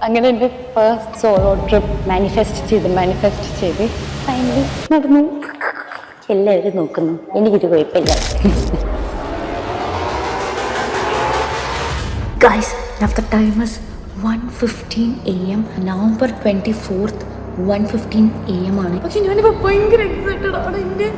അങ്ങനെ എൻ്റെ first solo trip manifest ചെയ്ത് ഫൈനലി നടന്നു. എല്ലാവരും നോക്കുന്നു, എനിക്കൊരു കുഴപ്പമില്ല. Guys, now the time is 1:15 AM, November 24th, 1:15 AM ആണ്. പക്ഷെ ഞാനിപ്പോൾ ഭയങ്കര എക്സൈറ്റഡ് ആണ് എൻ്റെ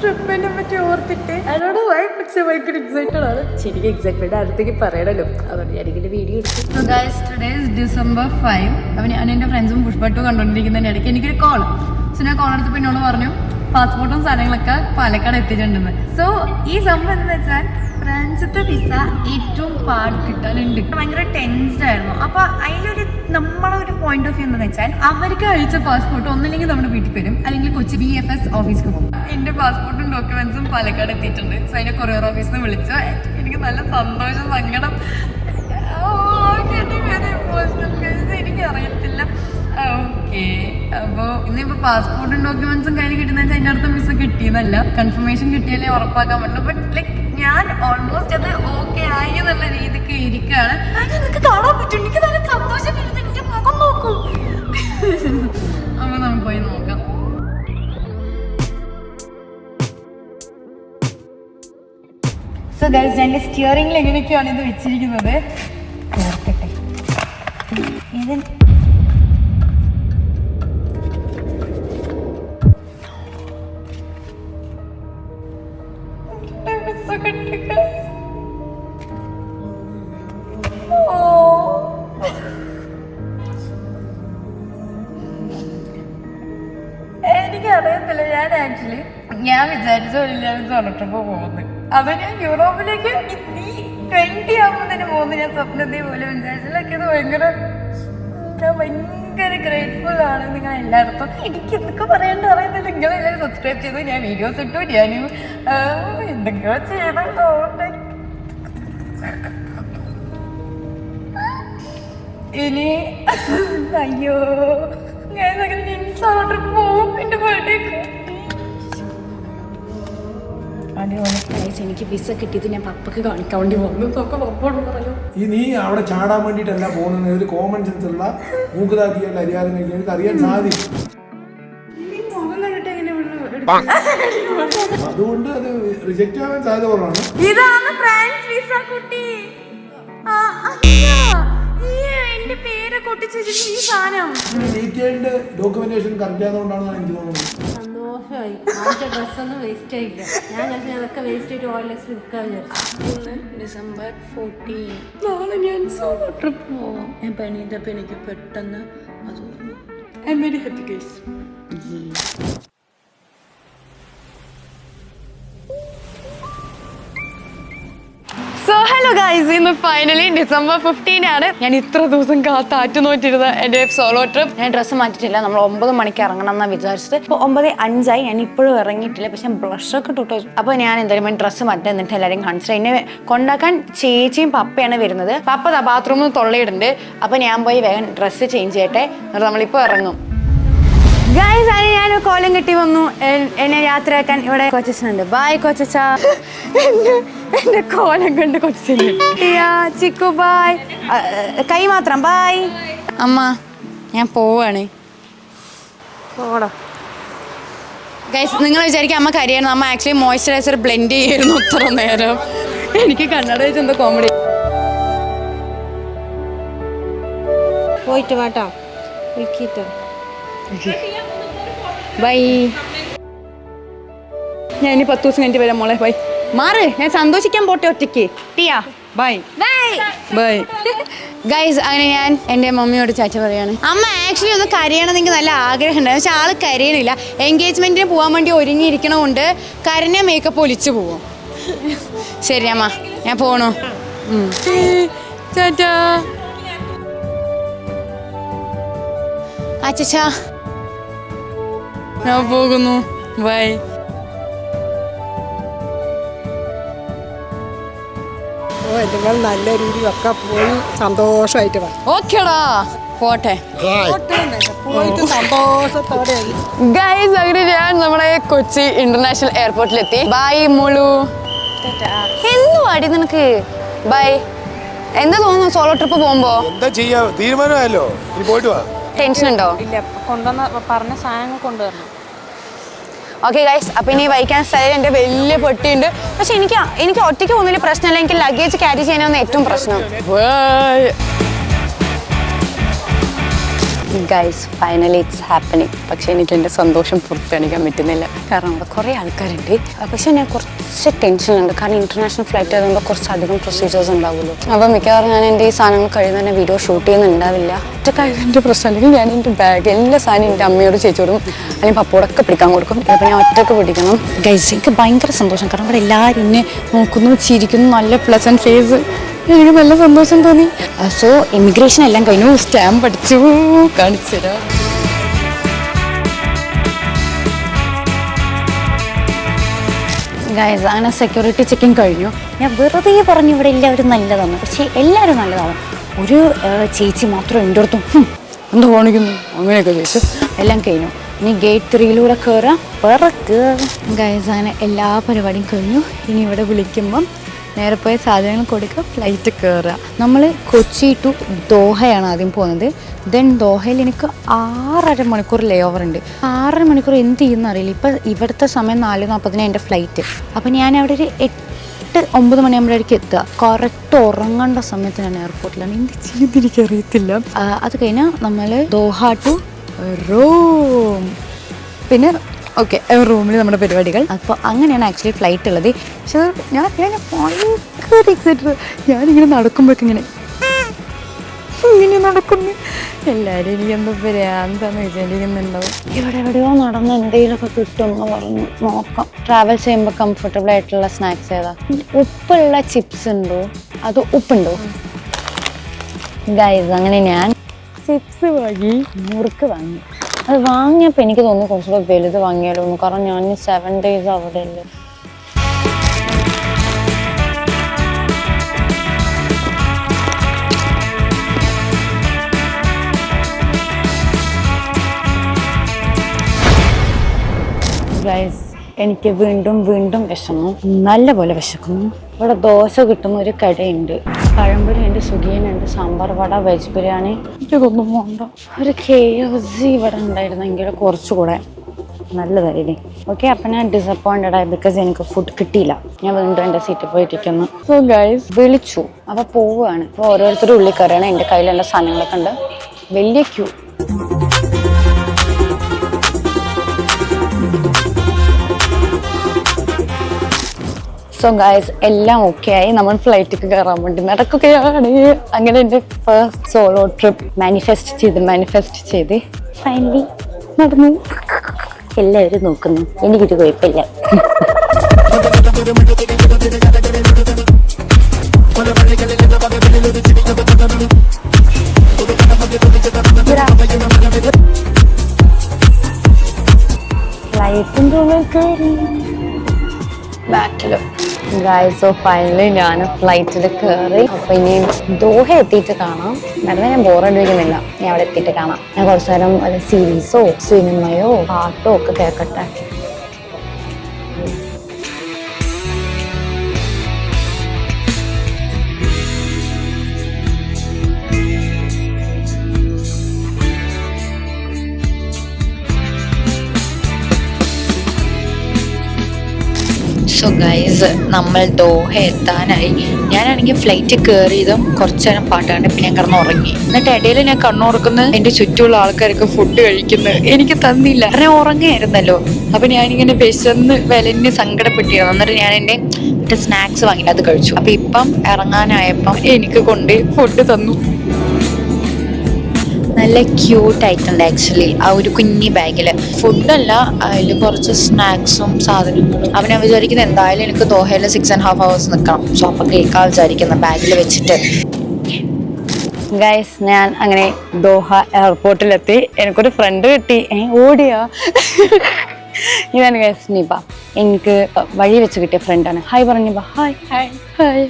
ട്രിപ്പിനെ പറ്റി ഓർത്തിട്ട്. അതിനോട് പക്ഷേ ഭയങ്കര എക്സൈറ്റഡ് ആണ്. ശരിക്കും എക്സൈറ്റ്മെൻറ്റ് അടുത്തേക്ക് പറയണല്ലോ, അതുകൊണ്ട് ഞാനിങ്ങനെ വീഡിയോ എടുത്തു. So guys, today is December 5. അപ്പം ഞാൻ എൻ്റെ ഫ്രണ്ട്സും പുഷ്പട്ടു കണ്ടുകൊണ്ടിരിക്കുന്നതിൻ്റെ ഇടയ്ക്ക് എനിക്കൊരു കോൾ. സോ ഞാൻ കോൾ എടുത്തപ്പോൾ എന്നോട് പറഞ്ഞു പാസ്പോർട്ടും സാധനങ്ങളൊക്കെ പാലക്കാട് എത്തിയിട്ടുണ്ടെന്ന്. സോ ഈ സംഭവം എന്താണെന്ന് വെച്ചാൽ ഫ്രാൻസിലത്തെ വിസ ഏറ്റവും പാട് കിട്ടാനുണ്ട്. ഭയങ്കര ടെൻസ്ഡ് ആയിരുന്നു. അപ്പോൾ അതിലൊരു നമ്മളൊരു പോയിന്റ് ഓഫ് വ്യൂ എന്താണെന്ന് വെച്ചാൽ അവർക്ക് അയച്ച പാസ്പോർട്ട് ഒന്നില്ലെങ്കിൽ നമ്മുടെ വീട്ടിൽ വരും, അല്ലെങ്കിൽ കൊച്ചി BFS ഓഫീസിൽ പോകും. എൻ്റെ പാസ്പോർട്ടും ഡോക്യുമെന്റ്സും പാലക്കാട് എത്തിയിട്ടുണ്ട്. സോ അതിൻ്റെ കൊറിയർ ഓഫീസിൽ നിന്ന് വിളിച്ചു. എനിക്ക് നല്ല സന്തോഷം, സങ്കടം, എനിക്കറിയത്തില്ല. ഓക്കെ, അപ്പോൾ ഇന്നിപ്പോൾ പാസ്പോർട്ടും ഡോക്യുമെന്റ്സും കയ്യിൽ കിട്ടുന്ന വെച്ചാൽ അതിൻ്റെ അടുത്ത വിസ കിട്ടിയെന്നല്ല, കൺഫർമേഷൻ കിട്ടിയാലേ ഉറപ്പാക്കാൻ പറ്റുള്ളൂ. ബട്ട് ലൈക്ക് ഞാൻ ഓൾമോസ്റ്റ് അത് ഓക്കെ ആയി എന്നുള്ള രീതിക്ക് ഇരിക്കുകയാണ്. എനിക്ക് കാണാൻ പറ്റും, എനിക്ക് നല്ല സന്തോഷം വരുന്നത്. എൻ്റെ മുഖം നോക്കൂ. അപ്പോൾ നമുക്ക് പോയി നോക്കാം. സോ ഗൈസ്, എൻ്റെ സ്റ്റിയറിംഗിൽ എങ്ങനെയൊക്കെയാണ് ഇത് വെച്ചിരിക്കുന്നത് ഓർക്കട്ടെ. ഇത് എനിക്കറിയത്തില്ല. ഞാൻ വിചാരിച്ച പോലെയാണ് സോളോ ട്രിപ്പ് പോകുന്നത്. അത് ഞാൻ യൂറോപ്പിലേക്ക് ഈ 20 ആകുമ്പോൾ തന്നെ പോകുന്നത് ഞാൻ സ്വപ്നത്തെ പോലും വിചാരിച്ചില്ല. ഇത് ഞാൻ ഭയങ്കര ഗ്രേറ്റ്ഫുൾ ആണ് നിങ്ങൾ എല്ലായിടത്തും. എനിക്ക് എന്തൊക്കെ പറയേണ്ട അറിയുന്നില്ല. നിങ്ങളെല്ലാവരും സബ്സ്ക്രൈബ് ചെയ്തു, ഞാൻ വീഡിയോസ് ഇട്ടു, ഞാനും എന്തൊക്കെയോ ചെയ്തു. ഇനി അയ്യോ, ഞാൻ സോളോ ട്രിപ്പ് പോകും എൻ്റെ ബർത്ത്ഡേക്ക്. എനിക്ക് വിസ കിട്ടിയത് ഞാൻ പപ്പക്ക് കാണിക്കാൻ വേണ്ടി പോകുന്നു. പപ്പോട് പറഞ്ഞു നീ അവിടെ ചാടാൻ വേണ്ടിയിട്ടല്ല പോകുന്നത്. ഒരു കോമൺ സെൻസ് ഉള്ള മൂക്കുതാക്കിയല്ല അരിയാതെ കഴിക്കാൻ എനിക്ക് അറിയാൻ സാധിക്കും. അതുകൊണ്ട് അത് റിജക്റ്റ് ആവാൻ സാധ്യത കുറവാണ്. ഇതാണ് ഫ്രാൻസ് വിസ കുട്ടി. എന്റെ പേര് കൊട്ടിച്ചു ഈ സാധനം. ഡീറ്റെയിൽഡ് ഡോക്യുമെന്റേഷൻ കറക്റ്റ് ആയതുകൊണ്ടാണെന്നാണ് എനിക്ക് തോന്നുന്നത്. സന്തോഷമായി. ആദ്യത്തെ ഡ്രസ്സൊന്നും വേസ്റ്റ് ആയില്ല. ഞാൻ അതൊക്കെ വേസ്റ്റ് ആയിട്ട് ഓയിലെക്സ് വിൽക്കാൻ വിചാരിച്ചു. December 14 നാളെ ഞാൻ സോളോ ട്രിപ്പ് പോവാം. ഞാൻ പണിയപ്പോൾ എനിക്ക് പെട്ടെന്ന് അത് ഓർമ്മ. I am very happy guys. So hello guys, ഇന്ന് ഫൈനലി December 15 ആണ്. ഞാൻ ഇത്ര ദിവസം കാറ്റാറ്റ് നോറ്റിരുന്ന എൻ്റെ സോളോ ട്രിപ്പ്. ഞാൻ ഡ്രസ്സ് മാറ്റിയിട്ടില്ല. നമ്മൾ 9 മണിക്ക് ഇറങ്ങണം എന്നാണ് വിചാരിച്ചത്. ഇപ്പോൾ 9:05 ഞാൻ ഇപ്പോഴും ഇറങ്ങിയിട്ടില്ല. പക്ഷെ ബ്ലഷൊക്കെ ഇട്ടു. അപ്പോൾ ഞാൻ എന്തായാലും ഡ്രസ്സ് മാറ്റി എന്നിട്ട് എല്ലാവരും കാണിച്ചിട്ട് എന്നെ കൊണ്ടാക്കാൻ ചേച്ചിയും പപ്പയാണ് വരുന്നത്. പപ്പ ബാത്റൂമിൽ തൊള്ളയിടുന്നുണ്ട്. അപ്പോൾ ഞാൻ പോയി വേഗം ഡ്രസ്സ് ചേഞ്ച് ചെയ്യട്ടെ, എന്നിട്ട് നമ്മളിപ്പോൾ ഇറങ്ങും. ഗൈസ്, അതിന് ഞാൻ കോലം കെട്ടി വന്നു എന്നെ യാത്രയാക്കാൻ. ഇവിടെ കൊച്ചുണ്ട്. ബായ് കൊച്ച. എന്റെ കോലം കണ്ട് കൊച്ചു ചിക്കു ബായ്. കൈ മാത്രം ബായ്. അമ്മ ഞാൻ പോവാണ്. ഗൈസ്, നിങ്ങൾ വിചാരിക്കും അമ്മ കരിയാണ്. അമ്മ ആക്ച്വലി മോയ്സ്ചറൈസർ ബ്ലെൻഡ് ചെയ്യായിരുന്നു ഇത്ര നേരം. എനിക്ക് കണ്ണട വെച്ച് എന്തോ കോമഡി. പോയിട്ട് വേട്ടോ, വിളിക്കിട്ടോ. ബൈ. ഞാൻ ഇനി 10 ദിവസം കഴിഞ്ഞിട്ട് വരാം മോളെ. ബൈ. മാറ്, ഞാൻ സന്തോഷിക്കാൻ പോട്ടെ ഒറ്റയ്ക്ക്. ടിയാ ബൈ ബൈ. ഗൈസ്, അങ്ങനെ ഞാൻ എൻ്റെ മമ്മിയോട് ചാച്ച പറയാണ്. അമ്മ ആക്ച്വലി ഒന്ന് കരയണമെന്ന് എനിക്ക് നല്ല ആഗ്രഹം ഉണ്ടായിരുന്നു. പക്ഷെ ആൾ കരയണില്ല. എൻഗേജ്മെൻറ്റിന് പോകാൻ വേണ്ടി ഒരുങ്ങിയിരിക്കണതുകൊണ്ട് കരഞ്ഞ മേക്കപ്പ് ഒലിച്ചു പോവും. ശരി അമ്മ, ഞാൻ പോണു. ചാച്ചാ. അച്ഛാ ഞാൻ പോകുന്നു. ബൈ. നിങ്ങൾ നല്ല രീതിയിലൊക്കെ പോയി സന്തോഷമായിട്ട് ഓക്കേടാ, പോട്ടെ. പോയിട്ട് സന്തോഷത്തോടെ. ഗൈസ്, അങ്ങനെ ഞാൻ നമ്മുടെ കൊച്ചി ഇന്റർനാഷണൽ എയർപോർട്ടിലെത്തി. ബൈ മുളു. എന്നു പാടി നിനക്ക്. ബൈ. എന്താ തോന്നുന്നു സോളോ ട്രിപ്പ് പോകുമ്പോ? എന്താ ചെയ്യാ, തീരുമാനമായല്ലോ, ഇനി പോയിട്ട് വാ. ടെൻഷൻ ഉണ്ടോ? ഇല്ല, കൊണ്ടുവന്ന പറഞ്ഞ സാധനങ്ങൾ കൊണ്ടുവരണം. ഓക്കെ ഗൈസ്, അപ്പൊ ഇനി വഹിക്കാൻ സ്റ്റൈൽ എൻ്റെ വലിയ പൊട്ടിയുണ്ട്. പക്ഷെ എനിക്ക് ഒറ്റയ്ക്ക് പോകുന്നതിൽ പ്രശ്നമല്ല, എനിക്ക് ലഗേജ് ക്യാരി ചെയ്യാനാണ് ഏറ്റവും പ്രശ്നം. Guys finally it's happening. പക്ഷെ എനിക്ക് എൻ്റെ സന്തോഷം പുറത്തണിക്കാൻ പറ്റുന്നില്ല, കാരണം അവിടെ കുറേ ആൾക്കാരുണ്ട്. പക്ഷെ ഞാൻ കുറച്ച് ടെൻഷനുണ്ട്, കാരണം ഇൻ്റർനാഷണൽ ഫ്ലൈറ്റ് ആയതുകൊണ്ട് കുറച്ചധികം പ്രൊസീജിയേഴ്സ് ഉണ്ടാവുമല്ലോ. അപ്പോൾ മിക്കവാറും ഞാൻ എൻ്റെ ഈ സാധനങ്ങൾ കഴിയുന്ന തന്നെ വീഡിയോ ഷൂട്ട് ചെയ്യുന്നുണ്ടാവില്ല. ഒറ്റ കഴിയുന്നതിൻ്റെ പ്രശ്നം അല്ലെങ്കിൽ ഞാൻ എൻ്റെ ബാഗ് എല്ലാ സാധനം എൻ്റെ അമ്മയോട് ചേച്ചിയോടും അല്ലെങ്കിൽ പപ്പോടൊക്കെ പിടിക്കാൻ കൊടുക്കും. അപ്പോൾ ഞാൻ ഒറ്റക്ക് പിടിക്കണം. ഗൈസ് എനിക്ക് ഭയങ്കര സന്തോഷം, കാരണം ഇവിടെ എല്ലാവരും എന്നെ നോക്കുന്നു, ചിരിക്കുന്നു, നല്ല പ്ലസൻറ്റ് ഫേസ്. എനിക്ക് നല്ല സന്തോഷം തോന്നി. സോ ഇമിഗ്രേഷൻ എല്ലാം കഴിഞ്ഞു, സ്റ്റാമ്പ് അടിച്ചു, കാണിച്ചു തരാം. ഗൈസ് അങ്ങനെ സെക്യൂരിറ്റി ചെക്കിങ് കഴിഞ്ഞു. ഞാൻ വെറുതെ പറഞ്ഞു ഇവിടെ എല്ലാവരും നല്ലതാണ്, പക്ഷേ എല്ലാവരും നല്ലതാണ്. ഒരു ചേച്ചി മാത്രം എൻ്റെ അടുത്തും എന്താ കാണിക്കുന്നു അങ്ങനെയൊക്കെ ചോദിച്ചു. എല്ലാം കഴിഞ്ഞു. ഇനി ഗേറ്റ് 3 കയറാം. ഗൈസ് അങ്ങനെ എല്ലാ പരിപാടിയും കഴിഞ്ഞു. ഇനി ഇവിടെ വിളിക്കുമ്പം നേരെ പോയി സാധനങ്ങൾ കൊടുക്കുക, ഫ്ലൈറ്റ് കയറുക. നമ്മൾ കൊച്ചി ടു ദോഹയാണ് ആദ്യം പോകുന്നത്. ദെൻ ദോഹയിൽ എനിക്ക് 6.5 മണിക്കൂർ ലേ ഓവർ ഉണ്ട്. 6.5 മണിക്കൂർ എന്ത് ചെയ്യുന്ന അറിയില്ല. ഇപ്പം ഇവിടുത്തെ സമയം 4:40 എൻ്റെ ഫ്ലൈറ്റ്. അപ്പം ഞാൻ അവിടെ ഒരു 8-9 മണിയാകുമ്പോഴേക്കും എത്തുക. കറക്റ്റ് ഉറങ്ങേണ്ട സമയത്ത് ഞാൻ എയർപോർട്ടിലാണ്. എന്ത് ചെയ്യുന്നത് എനിക്കറിയത്തില്ല. അത് കഴിഞ്ഞാൽ നമ്മൾ ദോഹ ടു റോം, പിന്നെ ഓക്കെ റൂമിൽ നമ്മുടെ പരിപാടികൾ. അപ്പോൾ അങ്ങനെയാണ് ആക്ച്വലി ഫ്ലൈറ്റ് ഉള്ളത്. പക്ഷേ ഞാൻ ഭയങ്കര എക്സൈറ്റഡ്. ഞാനിങ്ങനെ നടക്കുമ്പോഴേക്കും ഇങ്ങനെ നടക്കുന്നു. എല്ലാവരും എനിക്കെന്തോ എന്താന്ന് വിചാരിക്കുന്നുണ്ടാവും. ഇവിടെ എവിടെയോ നടന്ന് എന്തെങ്കിലുമൊക്കെ കിട്ടുമെന്ന് പറഞ്ഞു നോക്കാം. ട്രാവൽ ചെയ്യുമ്പോൾ കംഫർട്ടബിൾ ആയിട്ടുള്ള സ്നാക്സ് ഏതാ? ഉപ്പുള്ള ചിപ്സ് ഉണ്ടോ? അത് ഉപ്പുണ്ടോ ഗൈസ്? അങ്ങനെ ഞാൻ ചിപ്സ് വാങ്ങി, മുറുക്ക് വാങ്ങി. അത് വാങ്ങിയപ്പോൾ എനിക്ക് തോന്നി കുറച്ചുകൂടെ വലുത് വാങ്ങിയാലോ എന്ന്, കാരണം ഞാൻ 7 days അവിടെ അല്ലേ. ഗൈസ് എനിക്ക് വീണ്ടും വിശന്നു, നല്ലപോലെ വിശക്കുന്നു. ഇവിടെ ദോശ കിട്ടുന്ന ഒരു കടയുണ്ട്, പഴംപൊരി ഉണ്ട്, സുഖിയനുണ്ട്, സാമ്പാർ വട, വെജ് ബിരിയാണി. എനിക്കൊന്നും വേണ്ട. ഒരു KFC ഇവിടെ ഉണ്ടായിരുന്നെങ്കിൽ കുറച്ചുകൂടെ നല്ലതായിരുന്നു. ഓക്കെ, അപ്പം ഞാൻ ഡിസപ്പോയിൻറ്റഡ് ആയി, ബിക്കോസ് എനിക്ക് ഫുഡ് കിട്ടിയില്ല. ഞാൻ വീണ്ടും എൻ്റെ സീറ്റിൽ പോയിരിക്കുന്നു. സോ ഗൈസ് വിളിച്ചു, അപ്പോൾ പോവുകയാണ്. അപ്പോൾ ഓരോരുത്തരും ഉള്ളിൽ കയറിയാണ്. എൻ്റെ കയ്യിലുള്ള സാധനങ്ങളൊക്കെ ഉണ്ട്. വലിയ ക്യൂ. സോ ഗൈസ് എല്ലാം ഓക്കെ ആയി. നമ്മൾ ഫ്ലൈറ്റിൽ കയറാൻ വേണ്ടി നടക്കുകയാണ്. അങ്ങനെ എൻ്റെ ഫസ്റ്റ് സോളോ ട്രിപ്പ് മാനിഫെസ്റ്റ് ചെയ്ത് ഫൈനലി നടന്നു. എല്ലാവരും നോക്കുന്നു, എനിക്കൊരു കുഴപ്പമില്ല. ഫ്ലൈറ്റിൻ്റെ ഉള്ളിൽ കയറി ബാക്കിലും. ഗൈസ് സോ ഫൈനലി ഞാൻ ഫ്ലൈറ്റിൽ കയറി. അപ്പൊ ഇനി ദോഹ എത്തിയിട്ട് കാണാം. വെറുതെ ഞാൻ ബോറടിക്കുന്നില്ല, ഞാൻ അവിടെ എത്തിയിട്ട് കാണാം. ഞാൻ കുറച്ചു നേരം ഒരു സീരീസോ സിനിമയോ പാട്ടോ ഒക്കെ കേൾക്കട്ടെ. സോ ഗൈസ് നമ്മൾ ദോഹ എത്താനായി. ഞാനാണെങ്കിൽ ഫ്ലൈറ്റ് കയറിയതും കുറച്ചു നേരം പാട്ട് കണ്ട് പിന്നെ ഞാൻ കിടന്ന് ഉറങ്ങി. എന്നിട്ട് ഇടയിൽ ഞാൻ കണ്ണുറക്കുന്നു, എൻ്റെ ചുറ്റുമുള്ള ആൾക്കാരൊക്കെ ഫുഡ് കഴിക്കുന്നു, എനിക്ക് തന്നില്ല. ഞാൻ ഉറങ്ങായിരുന്നല്ലോ. അപ്പം ഞാനിങ്ങനെ വിശന്ന് വിലഞ്ഞ് സങ്കടപ്പെട്ടിരുന്നു. എന്നിട്ട് ഞാൻ എൻ്റെ സ്നാക്സ് വാങ്ങിയിട്ട് അത് കഴിച്ചു. അപ്പം ഇപ്പം ഇറങ്ങാനായപ്പം എനിക്ക് കൊണ്ട് ഫുഡ് തന്നു. നല്ല ക്യൂട്ടായിട്ടുണ്ട് ആക്ച്വലി. ആ ഒരു കുഞ്ഞി ബാഗിൽ ഫുഡല്ല, അതിൽ കുറച്ച് സ്നാക്സും സാധനങ്ങളും. അപ്പം ഞാൻ വിചാരിക്കുന്നത് എന്തായാലും എനിക്ക് ദോഹയിൽ 6.5 hours നിൽക്കണം. സോ അപ്പം കേൾക്കാൻ വിചാരിക്കുന്ന ബാഗിൽ വെച്ചിട്ട്. ഗൈസ് ഞാൻ അങ്ങനെ ദോഹ എയർപോർട്ടിലെത്തി. എനിക്കൊരു ഫ്രണ്ട് കിട്ടി. ഓടിയാ ഇതാണ് ഗൈസ് നിബ. എനിക്ക് വഴി വെച്ച് കിട്ടിയ ഫ്രണ്ടാണ്. ഹായ് പറഞ്ഞു നിബ. Hi hi hi.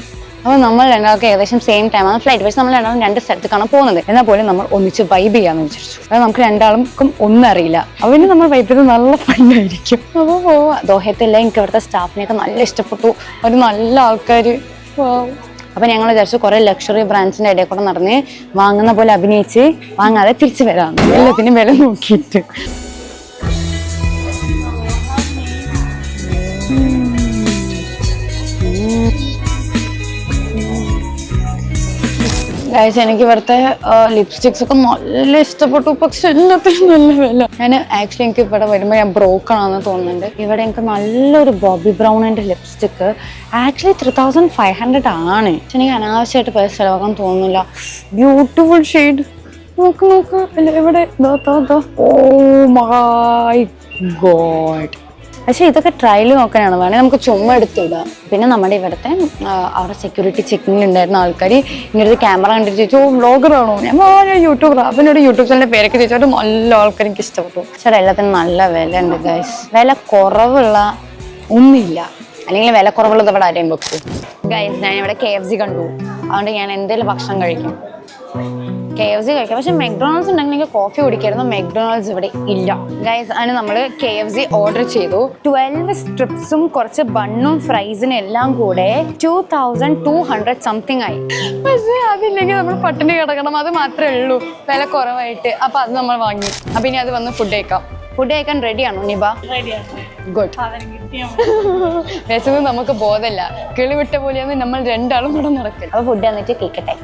അപ്പോൾ നമ്മൾ രണ്ടാൾക്ക് ഏകദേശം സെയിം ടൈമാണ് ഫ്ലൈറ്റ്. പക്ഷേ നമ്മൾ രണ്ടാളും 2 സ്ഥലത്തേക്കാണ് പോകുന്നത്. എന്നാൽ പോലും നമ്മൾ ഒന്നിച്ച് വൈബ് ചെയ്യാമെന്ന് വിചാരിച്ചു. അത് നമുക്ക് രണ്ടാൾക്കും ഒന്നും അറിയില്ല. അവന് നമ്മൾ വൈബ് ചെയ്ത് നല്ല ഫണ്ണായിരിക്കും. അപ്പോൾ പോവാം. ദോഹയത്തില്ല, എനിക്ക് അവിടുത്തെ സ്റ്റാഫിനെയൊക്കെ നല്ല ഇഷ്ടപ്പെട്ടു. അവർ നല്ല ആൾക്കാർ. അപ്പോൾ ഞങ്ങൾ വിചാരിച്ചു കുറേ ലക്ഷറി ബ്രാൻഡ്സിൻ്റെ ഇടയിൽ കൂടെ നടന്ന് വാങ്ങുന്ന പോലെ അഭിനയിച്ച് വാങ്ങാതെ തിരിച്ചു വരാം, എല്ലാത്തിനും വില നോക്കിയിട്ട്. ഗൈസ്, എനിക്ക് ഇവിടുത്തെ ലിപ്സ്റ്റിക്സ് ഒക്കെ നല്ല ഇഷ്ടപ്പെട്ടു, പക്ഷെ എല്ലാത്തിനും നല്ല വില. ഞാൻ ആക്ച്വലി എനിക്ക് ഇവിടെ വരുമ്പോൾ ഞാൻ ബ്രോക്കൺ ആണെന്ന് തോന്നുന്നുണ്ട്. ഇവിടെ എനിക്ക് നല്ലൊരു ബോബി ബ്രൗണിൻ്റെ ലിപ്സ്റ്റിക്ക് ആക്ച്വലി 3500 ആണ്. പക്ഷെ എനിക്ക് അനാവശ്യമായിട്ട് പൈസ ചിലവാക്കാൻ തോന്നുന്നില്ല. ബ്യൂട്ടിഫുൾ ഷെയ്ഡ്, നോക്ക് നോക്ക് ഇവിടെ. Oh my god. പക്ഷേ ഇതൊക്കെ ട്രയൽ നോക്കാനാണ്, വേണേൽ നമുക്ക് ചുമ്മാ എടുത്തിടാം. പിന്നെ നമ്മുടെ ഇവിടുത്തെ അവരുടെ സെക്യൂരിറ്റി ചെക്കിങ്ങിൽ ഉണ്ടായിരുന്ന ആൾക്കാർ ഇങ്ങനെ ഒരു ക്യാമറ കണ്ടിട്ട് ചോദിച്ചു, ഓ വ്ളോഗറാണോ? ഞാൻ യൂട്യൂബർ. അവനോട് യൂട്യൂബ് ചാനലിൻ്റെ പേരൊക്കെ ചോദിച്ചോട്ട് നല്ല ആൾക്കാർ എനിക്ക് ഇഷ്ടപ്പെട്ടു. പക്ഷേ എല്ലാത്തിനും നല്ല വില ഉണ്ട് ഗൈസ്. വില കുറവുള്ള ഒന്നുമില്ല, അല്ലെങ്കിൽ വില കുറവുള്ളത് ഇവിടെ ആരെയും വെക്കും. ഗൈസ്, ഞാൻ ഇവിടെ KFC കണ്ടു, അതുകൊണ്ട് ഞാൻ എന്തെങ്കിലും ഭക്ഷണം കഴിക്കും. KFC കഴിക്കാം. പക്ഷെ മെക്ഡൊണാൾഡ്സ് ഉണ്ടെങ്കിൽ എനിക്ക് കോഫി കുടിക്കായിരുന്നു. മെക്ഡൊണാൾഡ്സ് ഇവിടെ ഇല്ല ഗൈസ്. അതിന് നമ്മൾ KFC ഓർഡർ ചെയ്തു. 12 സ്ട്രിപ്സും കുറച്ച് ബണ്ണും ഫ്രൈസിനും എല്ലാം കൂടെ 2200 സംതിങ് ആയി. പക്ഷേ അതില്ലെങ്കിൽ നമ്മൾ പട്ടിണി കിടക്കണം, അത് മാത്രമേ ഉള്ളൂ വില കുറവായിട്ട്. അപ്പം അത് നമ്മൾ വാങ്ങി. അപ്പം ഇനി അത് വന്ന് ഫുഡ് കഴിക്കാൻ റെഡിയാണോ നിബ? ഗുഡ്. രസം നമുക്ക് ബോധമില്ല, കിളി വിട്ട പോലെയാണ് നമ്മൾ രണ്ടാളും കൂടെ നടക്കുക. അപ്പോൾ ഫുഡ് വന്നിട്ട് കേൾക്കട്ടെ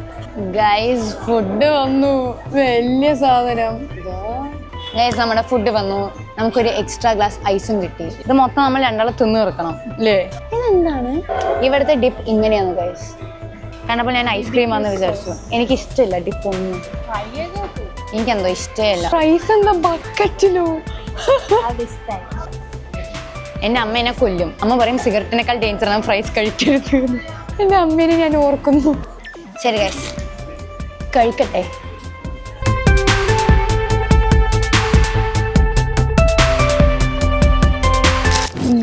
ഗൈസ്. ഫുഡ് വന്നു, വലിയ സാധനം ഗൈസ്. നമ്മുടെ ഫുഡ് വന്നു, നമുക്കൊരു എക്സ്ട്രാ ഗ്ലാസ് ഐസും കിട്ടി. ഇത് മൊത്തം നമ്മൾ രണ്ടാളും തിന്നു തീർക്കണം അല്ലേ? ഇതെന്താണ്? ഇവിടുത്തെ ഡിപ്പ് ഇങ്ങനെയാണ് ഗൈസ്. കണ്ടപ്പോൾ ഞാൻ ഐസ്ക്രീം ആണെന്ന് വിചാരിച്ചു. എനിക്ക് ഇഷ്ടമില്ല ഡിപ്പ് ഒന്നും, എനിക്കെന്തോ ഇഷ്ടമല്ല. പ്രൈസ് എന്താ ബക്കറ്റിലോ? എൻ്റെ അമ്മ എന്നെ കൊല്ലും. അമ്മ പറയും സിഗരറ്റിനേക്കാൾ ഡേഞ്ചറാണ് ഫ്രൈസ് കഴിക്കരുത്. എൻ്റെ അമ്മേനെ ഞാൻ ഓർക്കുന്നു. ശരി ഗൈസ്, കഴിക്കട്ടെ.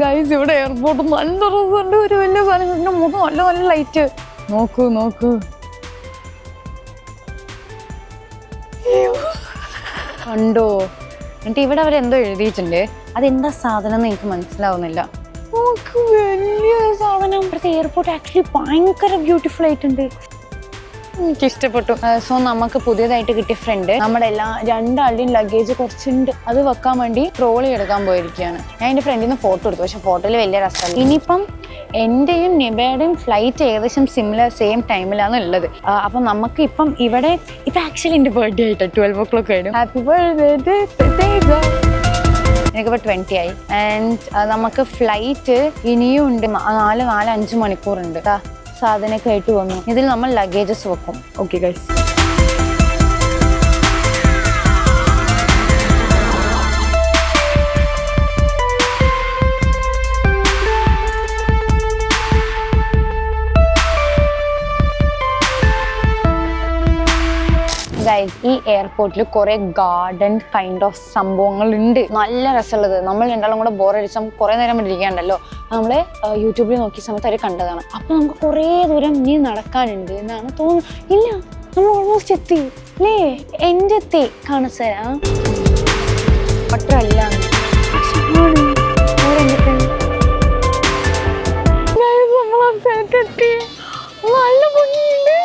ഗൈസ്, ഇവിടെ എയർപോർട്ട് നല്ല രസമുണ്ട്. ഒരു വലിയ സാധനം മുഖം നല്ല നല്ല ലൈറ്റ്. നോക്കൂ കണ്ടോ? എന്നിട്ട് ഇവിടെ അവരെന്തോ എഴുതിയിട്ടുണ്ട്, അതെന്താ സാധനം എന്ന് എനിക്ക് മനസ്സിലാവുന്നില്ല. വലിയ സാധനം. ഇവിടുത്തെ എയർപോർട്ട് ആക്ച്വലി ഭയങ്കര ബ്യൂട്ടിഫുൾ ആയിട്ടുണ്ട്, എനിക്കിഷ്ടപ്പെട്ടു. സോ നമുക്ക് പുതിയതായിട്ട് കിട്ടിയ ഫ്രണ്ട് നമ്മുടെ രണ്ടാളുടെയും ലഗേജ് കുറച്ചുണ്ട്, അത് വെക്കാൻ വേണ്ടി ട്രോളി എടുക്കാൻ പോയിരിക്കുകയാണ്. ഞാൻ എൻ്റെ ഫ്രണ്ടിൽ നിന്ന് ഫോട്ടോ എടുത്തു, പക്ഷെ ഫോട്ടോയിൽ വലിയ രസമല്ല. ഇനിയിപ്പം എൻ്റെയും നിബയുടെയും ഫ്ലൈറ്റ് ഏകദേശം സെയിം ടൈമിലാണ് ഉള്ളത്. അപ്പം നമുക്ക് ഇപ്പം ഇവിടെ ഇപ്പം ആക്ച്വലി എൻ്റെ ബർത്ത്ഡേ ആയിട്ട് 12 o'clock ആയിരുന്നു. Happy birthday. എനിക്കിപ്പോൾ 20 ആയി. ആൻഡ് നമുക്ക് ഫ്ലൈറ്റ് ഇനിയും ഉണ്ട്, 4-5 മണിക്കൂറുണ്ട്. സാധനമൊക്കെ ആയിട്ട് വന്നു. ഇതിൽ നമ്മൾ ലഗേജസ് വെക്കും. Okay guys. ഗൈസ്, ഈ എയർപോർട്ടിൽ കുറെ ഗാർഡൻ കൈൻഡ് ഓഫ് സംഭവങ്ങൾ ഉണ്ട്, നല്ല രസമുള്ളത്. നമ്മൾ രണ്ടാളും കൂടെ ബോറടിച്ച് നമുക്ക് കുറെ നേരം ഇരിക്കാണ്ടല്ലോ, നമ്മള് യൂട്യൂബിൽ നോക്കിയ സമയത്ത് അവർ കണ്ടതാണ്. അപ്പൊ നമുക്ക് കുറേ ദൂരം ഇനി നടക്കാനുണ്ട് എന്നാണ് തോന്നുന്നത്. ഇല്ല, നമ്മൾ ഓൾമോസ്റ്റ് എത്തി അല്ലേ? എൻ്റെ എത്തി കാണിച്ചുതരാം. പട്ടല്ല നല്ല ഭംഗിയുണ്ട്.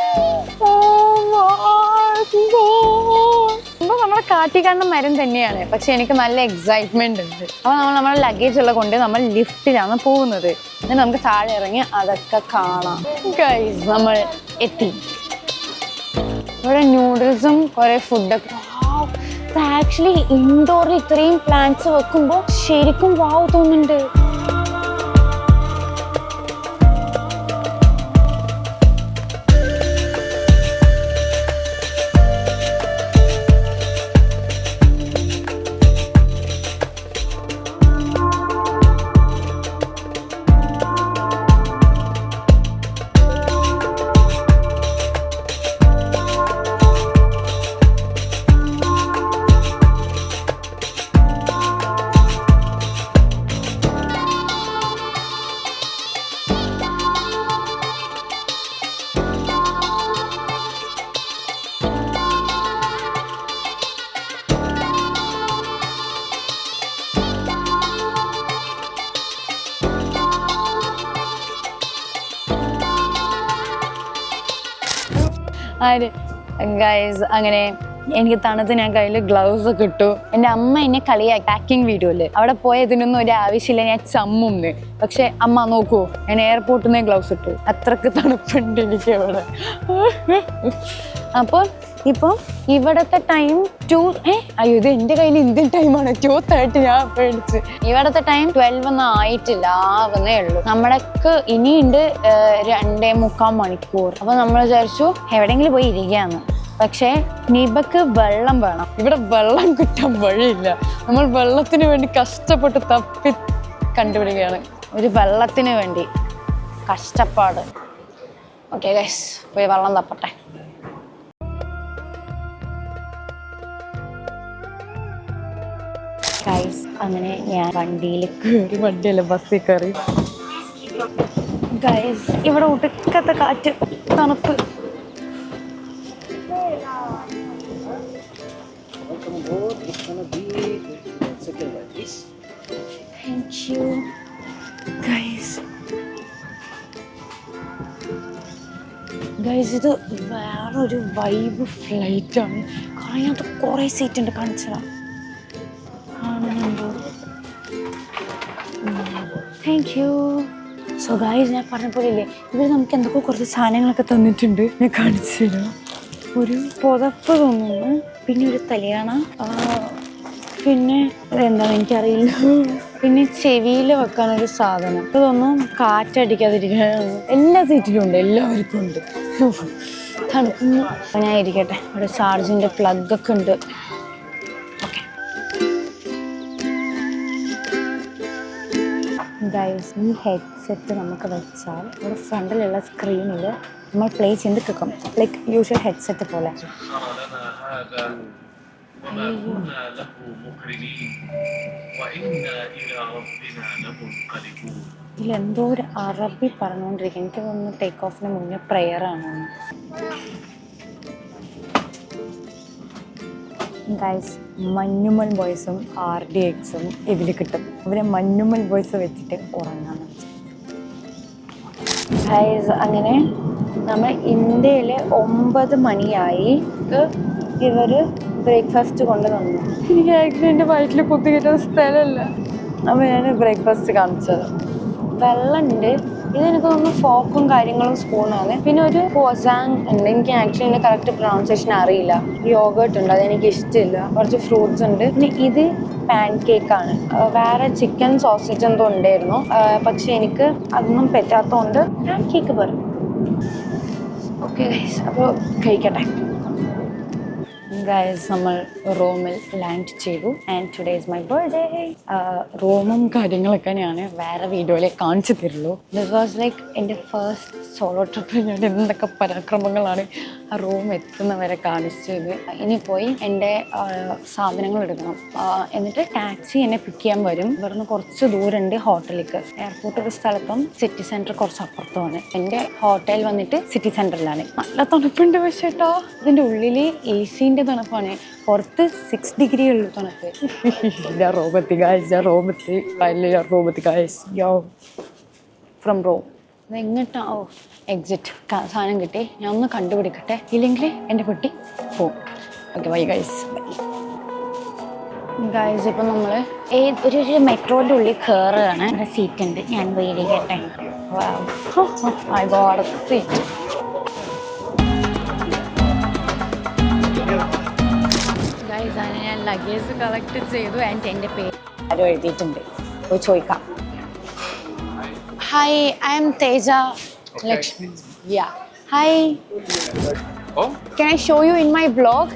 നമ്മളെ കാട്ടി കാണുന്ന മരം തന്നെയാണ്, പക്ഷെ എനിക്ക് നല്ല എക്സൈറ്റ്മെന്റ് ഉണ്ട്. അപ്പൊ നമ്മുടെ ലഗേജ് ഉള്ളത് കൊണ്ട് നമ്മൾ ലിഫ്റ്റിലാണ് പോകുന്നത്. എന്നിട്ട് നമുക്ക് താഴെ ഇറങ്ങി അതൊക്കെ കാണാം. ഗൈസ്, നമ്മൾ എത്തി. ഇവിടെ നൂഡിൽസും കുറെ ഫുഡൊക്കെ. ആക്ച്വലി ഇൻഡോറിൽ ഇത്രയും പ്ലാന്റ്സ് വെക്കുമ്പോൾ ശരിക്കും വാവ് തോന്നുന്നുണ്ട്. ആര് ഗൈസ് അങ്ങനെ എനിക്ക് തണുത്ത് ഞാൻ കയ്യിൽ ഗ്ലൗസ് ഒക്കെ ഇട്ടു. എൻ്റെ അമ്മ എന്നെ കളിയാക്കി പാക്കിംഗ് വീഡിയോയില് അവിടെ പോയതിനൊന്നും ഒരു ആവശ്യമില്ല, ഞാൻ ചമ്മുന്ന്. പക്ഷെ അമ്മ നോക്കൂ, ഞാൻ എയർപോർട്ടിൽ നിന്ന് ഗ്ലൗസ് ഇട്ടു, അത്രക്ക് തണുപ്പുണ്ട് എനിക്ക് അവിടെ. അപ്പോൾ ഇപ്പം ഇവിടത്തെ ടൈം 2 അയ്യോ ഇത് എൻ്റെ കയ്യിൽ ഇന്ത്യൻ ടൈമാണ് 2:30. ഞാൻ പേടിച്ച്. ഇവിടത്തെ ടൈം 12 ഒന്നും ആയിട്ടില്ല, ആവുന്നേ ഉള്ളൂ. നമ്മളൊക്കെ ഇനിയുണ്ട് 2.25 മണിക്കൂർ. അപ്പോൾ നമ്മൾ വിചാരിച്ചു എവിടെയെങ്കിലും പോയി ഇരിക്കുകയാണ്. പക്ഷേ നിബക്ക് വെള്ളം വേണം. ഇവിടെ വെള്ളം കിട്ടാൻ വഴിയില്ല. നമ്മൾ വെള്ളത്തിന് വേണ്ടി കഷ്ടപ്പെട്ട് തപ്പി കണ്ടുപിടിക്കുകയാണ്. ഒരു വെള്ളത്തിന് വേണ്ടി കഷ്ടപ്പാട്. ഓക്കെ ഗൈസ്, പോയി വെള്ളം തപ്പട്ടെ. ഗൈസ് അങ്ങനെ ഞാൻ വണ്ടിയിൽ കയറി, വണ്ടിയല്ല ബസ്സിൽ കയറി. ഗൈസ് ഇവിടെ ഒടുക്കത്തെ കാറ്റ്, തണുപ്പ്. Thank you guys. ഇത് വേറൊരു വൈബ് ഫ്ലൈറ്റ് ആണ്. അതിനകത്ത് കുറേ സീറ്റ് ഉണ്ട്, കാണിച്ചതാ കാണുന്നുണ്ടോ? Thank you. സോ ഗൈസ് ഞാൻ പറഞ്ഞ പോലെ ഇല്ലേ, ഇവർ നമുക്ക് എന്തൊക്കെ കുറച്ച് സാധനങ്ങളൊക്കെ തന്നിട്ടുണ്ട്. ഞാൻ കാണിച്ചു തരാം. ഒരു പുതപ്പ് തോന്നുന്നു, പിന്നെ ഒരു തലയാണ, പിന്നെ അതെന്താണെന്ന് എനിക്കറിയില്ല, പിന്നെ ചെവിയിൽ വെക്കാനൊരു സാധനം. ഇതൊന്നും കാറ്റടിക്കാതിരിക്കാനാണ്. എല്ലാ സീറ്റിലും ഉണ്ട്, എല്ലാവർക്കും ഉണ്ട്. തണുക്കുന്നു. അപ്പം ഞാൻ ഇരിക്കട്ടെ. ഇവിടെ ചാർജിൻ്റെ പ്ലഗ് ഒക്കെ ഉണ്ട്. ഓക്കെ ഗൈസ്, ഈ ഹെഡ്സെറ്റ് നമുക്ക് വെച്ചാൽ ഇവിടെ ഫ്രണ്ടിലുള്ള സ്ക്രീനിൽ നമ്മൾ പ്ലേ ചെയ്ത് കേൾക്കും, ലൈക്ക് യൂഷ്വൽ ഹെഡ്സെറ്റ് പോലെ. ഇതിലെന്തോ ഒരു അറബി പറഞ്ഞുകൊണ്ടിരിക്കും. എനിക്ക് തോന്നുന്നു ടേക്ക് ഓഫിന് മുന്നേ പ്രെയറാണ്. ഗൈസ് മഞ്ഞുമൽ ബോയ്സും RDXും ഇതിൽ കിട്ടും. ഇവരെ മഞ്ഞുമൽ ബോയ്സ് വെച്ചിട്ട് ഉറങ്ങാന്ന്. ഗൈസ് അങ്ങനെ നമ്മൾ ഇന്ത്യയിൽ 9 മണിയായി ഇവർ ബ്രേക്ക്ഫാസ്റ്റ് കൊണ്ട് തന്നു. എനിക്ക് ആക്ച്വലി എൻ്റെ വയറ്റിൽ കുത്തിക്കിട്ടുന്ന സ്ഥലമല്ല. അപ്പോൾ ഞാൻ ബ്രേക്ക്ഫാസ്റ്റ് കാണിച്ചത്. വെള്ളമുണ്ട്. ഇതെനിക്ക് തോന്നുന്നു ഫോക്കും കാര്യങ്ങളും സ്പൂണാണ്. പിന്നെ ഒരു പോസാങ് ഉണ്ട്. എനിക്ക് ആക്ച്വലി എൻ്റെ കറക്റ്റ് പ്രൊണൗൺസിയേഷൻ അറിയില്ല. യോഗേർട്ട് ഉണ്ട്, അതെനിക്ക് ഇഷ്ടമില്ല. കുറച്ച് ഫ്രൂട്ട്സ് ഉണ്ട്. പിന്നെ ഇത് പാൻ കേക്കാണ്. വേറെ ചിക്കൻ സോസേജ് എന്തോ ഉണ്ടായിരുന്നു, പക്ഷെ എനിക്ക് അതൊന്നും പറ്റാത്തതുകൊണ്ട് പാൻ കേക്ക് പറയും. ഓക്കെ ഗൈസ്, അപ്പോൾ കഴിക്കട്ടെ. ഗൈസ് നമ്മൾ റോമിൽ ലാൻഡ് ചെയ്തു. And today is my birthday. റോമും കാര്യങ്ങളൊക്കെ ഞാൻ വേറെ വീഡിയോയിൽ കാണിച്ചു തരുള്ളൂ. ദിസ് വാസ് ലൈക്ക് എൻ്റെ ഫസ്റ്റ് സോളോ ട്രിപ്പിൽ ഞാൻ എന്തൊക്കെ പരാക്രമങ്ങളാണ് ആ റൂം എത്തുന്നവരെ കാണിച്ചത്. ഇനി പോയി എൻ്റെ സാധനങ്ങൾ എടുക്കണം. എന്നിട്ട് ടാക്സി എന്നെ പിക്ക് ചെയ്യാൻ വരും. ഇവിടുന്ന് കുറച്ച് ദൂരമുണ്ട് ഹോട്ടലിലേക്ക്. എയർപോർട്ട് ഒരു സ്ഥലത്തും സിറ്റി സെൻറ്റർ കുറച്ച് അപ്പുറത്തുമാണ്. എൻ്റെ ഹോട്ടൽ വന്നിട്ട് സിറ്റി സെൻറ്ററിലാണ്. നല്ല തണുപ്പുണ്ട്. പക്ഷേ കേട്ടോ, ഇതിൻ്റെ ഉള്ളിൽ AC തണുപ്പാണ്. പുറത്ത് 6 ഡിഗ്രി ഉള്ളു തണുപ്പ്. From Rome. എങ്ങോട്ടാ? ഓ എക്സിറ്റ് സാധനം കിട്ടി. ഞാൻ ഒന്ന് കണ്ടുപിടിക്കട്ടെ, ഇല്ലെങ്കിൽ എൻ്റെ പെട്ടി പോവും. Okay bye guys. ഗൈസ് ഇപ്പം നമ്മൾ ഒരു മെട്രോൻ്റെ ഉള്ളിൽ കയറുകയാണ്. അവിടെ സീറ്റ് ഉണ്ട്, ഞാൻ പോയി ഇരിക്കട്ടെ. I got A seat. ഞാൻ ലഗേജ് കളക്ട് ചെയ്തു. ആൻഡ് എൻ്റെ പേര് ആരോ എഴുതിയിട്ടുണ്ട്, പോയി ചോദിക്കാം. Hi, I M Teja Lakshmi. Yeah hi, can I show you in my vlog?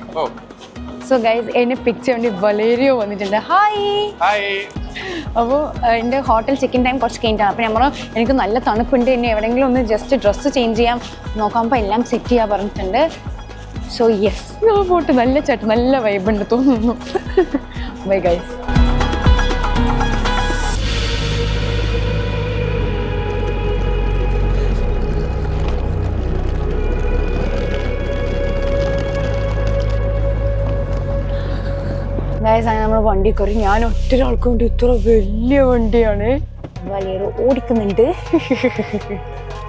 So guys എന്നെ പിക്ക് ചെയ്യാൻ വേണ്ടി വലേരിയോ വന്നിട്ടുണ്ട്. ഹായ്. അപ്പോൾ എൻ്റെ ഹോട്ടൽ ചെക്കിൻ ടൈം കുറച്ച് കഴിഞ്ഞിട്ടാണ്. അപ്പോൾ നമ്മൾ എനിക്ക് നല്ല തണുപ്പുണ്ട്, എന്നെ എവിടെയെങ്കിലും ഒന്ന് ജസ്റ്റ് ഡ്രസ്സ് ചേഞ്ച് ചെയ്യാൻ നോക്കാമ്പോൾ എല്ലാം സെറ്റ് ചെയ്യാൻ പറഞ്ഞിട്ടുണ്ട്. സോ യെസ്, പോട്ട് നല്ല ചേട്ടൻ, നല്ല വൈബുണ്ട് തോന്നുന്നു. Bye guys. ഗൈസ് അങ്ങനെ നമ്മൾ വണ്ടി കയറി. ഞാൻ ഒറ്റൊരാൾക്ക് വേണ്ടി ഇത്ര വലിയ വണ്ടിയാണ് വലിയൊരു ഓടിക്കുന്നുണ്ട്.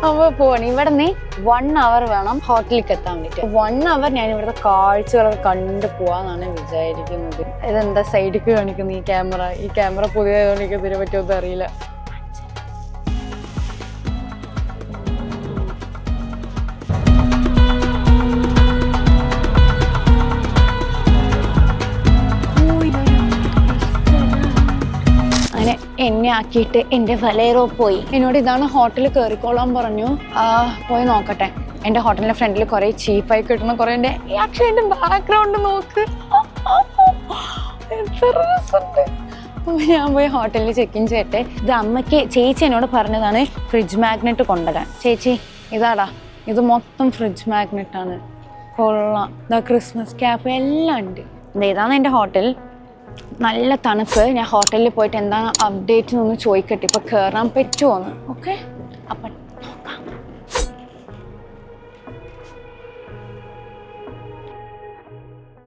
അപ്പോൾ പോവാണ്. ഇവിടെ നിന്ന് 1 hour വേണം ഹോട്ടലിലേക്ക് എത്താൻ വേണ്ടിയിട്ട്. 1 hour ഞാൻ ഇവിടുത്തെ കാഴ്ചകളൊക്കെ കണ്ടു പോവാന്നാണ് വിചാരിക്കുന്നത്. ഇതെന്താ സൈഡിലേക്ക് കാണിക്കുന്നത് ഈ ക്യാമറ പുതിയതായതുകൊണ്ട് എനിക്ക് ഇതിനെ പറ്റുമെന്ന് അറിയില്ല. അങ്ങനെ എന്നെ ആക്കിയിട്ട് എൻ്റെ വലേറോ പോയി. എന്നോട് ഇതാണ് ഹോട്ടൽ കയറിക്കോളാൻ പറഞ്ഞു. പോയി നോക്കട്ടെ. എൻ്റെ ഹോട്ടലിൻ്റെ ഫ്രണ്ടിൽ കുറേ ചീപ്പായി കിട്ടുന്ന കുറേ എൻ്റെ എൻ്റെ ബാക്ക്ഗ്രൗണ്ട് നോക്ക്, എത്ര രസമുണ്ട്. അപ്പോൾ ഞാൻ പോയി ഹോട്ടലിൽ ചെക്ക് ഇൻ ചെയ്യട്ടെ. ഇത് അമ്മയ്ക്ക് ചേച്ചി എന്നോട് പറഞ്ഞതാണ് ഫ്രിഡ്ജ് മാഗ്നറ്റ് കൊണ്ടുവരാൻ. ചേച്ചി ഇതാടാ, ഇത് മൊത്തം ഫ്രിഡ്ജ് മാഗ്നറ്റാണ്. കൊള്ളാം. ഇതാ ക്രിസ്മസ് ക്യാപ്പ് എല്ലാം ഉണ്ട്. ഇതാണ് എൻ്റെ ഹോട്ടൽ. നല്ല തണുപ്പ്. ഞാൻ ഹോട്ടലിൽ പോയിട്ട് എന്താണ് അപ്ഡേറ്റ് എന്ന് ചോദിക്കട്ടെ, ഇപ്പോൾ കയറാൻ പറ്റുമോ എന്ന്. ഓക്കെ.